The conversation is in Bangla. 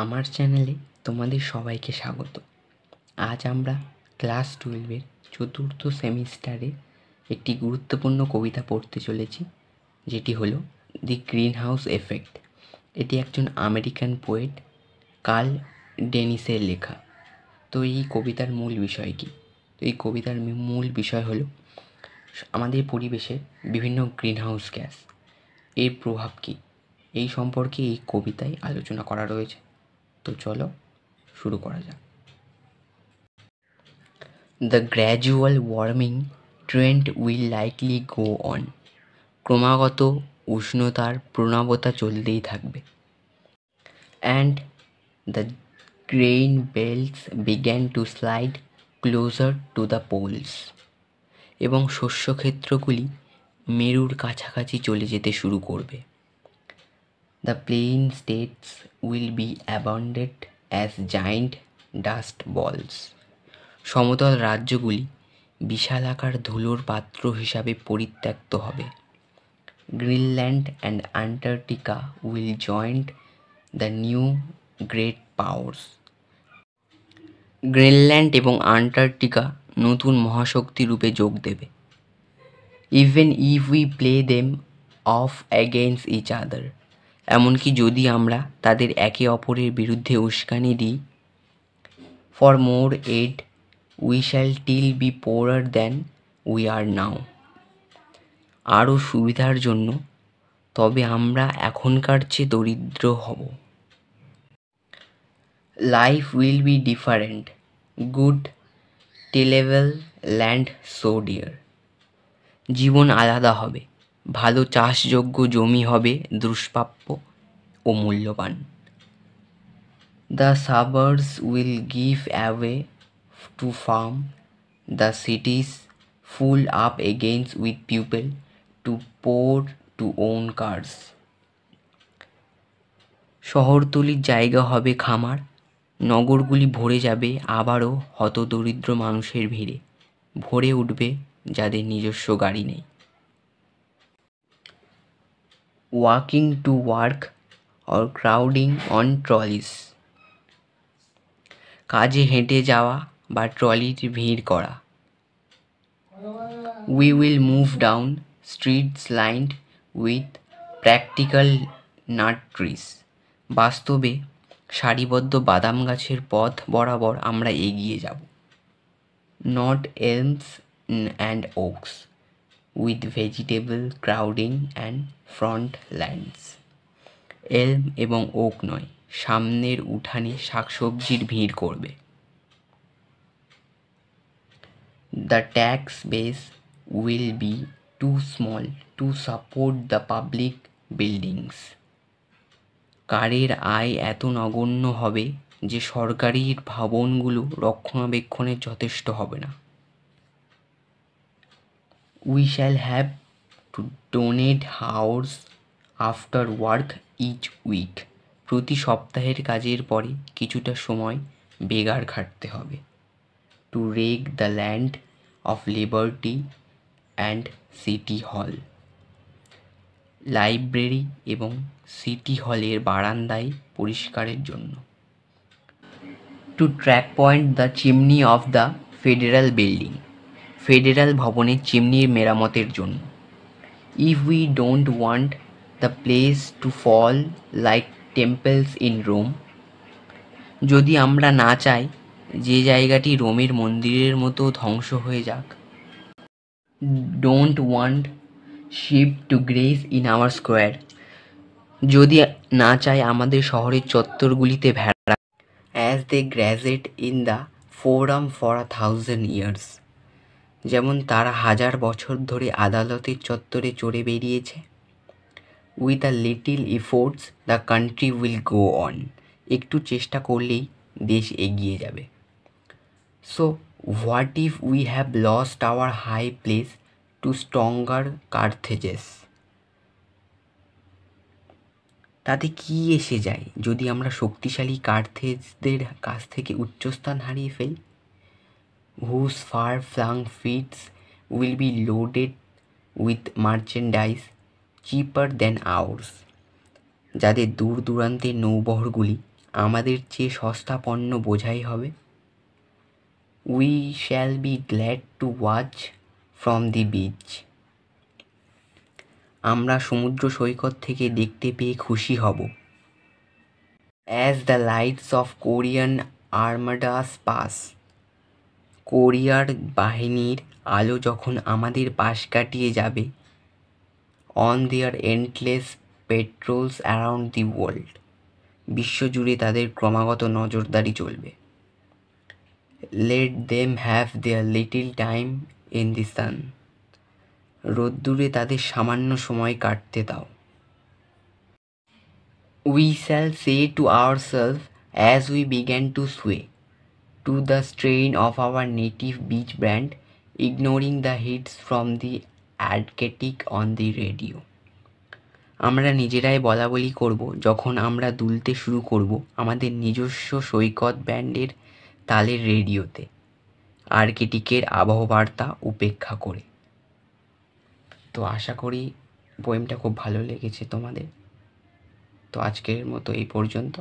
আমার চ্যানেলে তোমাদের সবাইকে স্বাগত। আজ আমরা ক্লাস 12-এর চতুর্থ সেমিস্টারে একটি গুরুত্বপূর্ণ কবিতা পড়তে চলেছি, যেটি হলো দি গ্রিন হাউস এফেক্ট। এটি একজন আমেরিকান পোয়েট কার্ল ডেনিসের লেখা। তো এই কবিতার মূল বিষয় কী? তো এই কবিতার মূল বিষয় হলো আমাদের পরিবেশে বিভিন্ন গ্রিন হাউস গ্যাস, এর প্রভাব কী, এই সম্পর্কে এই কবিতায় আলোচনা করা রয়েছে। তো চলো শুরু করা যাক। The gradual warming trend will likely go on. ক্রমাগত উষ্ণতার প্রবণতা চলতেই থাকবে। And the grain belts began to slide closer to the polls. এবং শস্যক্ষেত্রগুলি মেরুর কাছাকাছি চলে যেতে শুরু করবে। The plain states will be abandoned as giant dust balls. সমতল রাজ্যগুলি বিশালাকার ধুলোর পাত্র হিসাবে পরিত্যক্ত হবে। Greenland and Antarctica will join the new great powers. Greenland এবং আন্টার্কটিকা নতুন মহাশক্তি রূপে যোগ দেবে। Even if we play them off against each other. এমনকি যদি আমরা তাদের একে অপরের বিরুদ্ধে উস্কানি দিই। For more aid we shall still be poorer than we are now. আরও সুবিধার জন্য তবে আমরা এখনকার চেয়ে দরিদ্র হব। Life will be different, good tillable land so dear. জীবন আলাদা হবে, ভালো চাষযোগ্য জমি হবে দুষ্প্রাপ্য ও মূল্যবান। The suburbs will give away to farm, the cities fill up against with people too poor to own cars. শহরতলির জায়গা হবে খামার, নগরগুলি ভরে যাবে আবারও হতদরিদ্র মানুষের ভিড়ে, ভরে উঠবে যাদের নিজস্ব গাড়ি নেই। Walking to work or crowding on trolleys. কাজে হেঁটে যাওয়া বা ট্রলির ভিড় করা। We will move down streets lined with practical nut trees. বাস্তবে সারিবদ্ধ বাদাম গাছের পথ বরাবর আমরা এগিয়ে যাব। Not elms and oaks with vegetable crowding and front lands. এলম এবং ওক নয়, সামনের উঠানে শাকসবজির ভিড় করবে। The tax base will be too small to support the public buildings. কারের আয় এত নগণ্য হবে যে সরকারি ভবনগুলো রক্ষণাবেক্ষণের যথেষ্ট হবে না। We shall have to donate hours after work each week. প্রতি সপ্তাহের কাজের পরে কিছুটা সময় বেগার খাটতে হবে। To wreck the land of liberty and city hall. Library এবং সিটি হলের বারান্দায় পরিষ্কারের জন্য। To track point the chimney of the federal building. Federal ভবনের চিমনির মেরামতের জন্য। If we don't want the place to fall like temples in Rome. যদি আমরা না চাই যে জায়গাটি রোমের মন্দিরের মতো ধ্বংস হয়ে যাক। Don't want sheep to graze in our square. যদি না চাই আমাদের শহরের চত্বরগুলিতে ভেড়া as they grazed in the forum for 1000 years। যেমন তারা 1000 বছর ধরে আদালতের চত্বরে চড়ে বেরিয়েছে। With a little efforts the country will go on. একটু চেষ্টা করলেই দেশ এগিয়ে যাবে। So what if we have lost our high place to stronger Carthages. তাতে কি এসে যায় যদি আমরা শক্তিশালী কার্থেজদের কাছ থেকে উচ্চস্থান হারিয়ে ফেলি। Whose far flung fits will be loaded with merchandise cheaper than ours. যাদের দূর দূরান্তের নৌবহরগুলি আমাদের চেয়ে সস্তা পণ্য বোঝাই হবে। We shall be glad to watch from the beach. আমরা সমুদ্র সৈকত থেকে দেখতে পেয়ে খুশি হব। As the lights of Korean armadas pass. কোরিয়ার বাহিনীর আলো যখন আমাদের পাশ কাটিয়ে যাবে। On their endless patrols around the world. বিশ্বজুড়ে তাদের ক্রমাগত নজরদারি চলবে। Let them have their little time in the sun. রোদ্দুরে তাদের সামান্য সময় কাটতে দাও। We shall say to ourself as we began to sway to the strain of our native beach band, ignoring the hits from the Adriatic on the radio. আমরা নিজেরাই বলাবলি করব যখন আমরা দুলতে শুরু করব আমাদের নিজস্ব সৈকত ব্যান্ডের তালের রেডিওতে, আর্কটিকের আবহবার্তা উপেক্ষা করে। তো আশা করি পোয়েমটা খুব ভালো লেগেছে তোমাদের। তো আজকের মতো এই পর্যন্ত।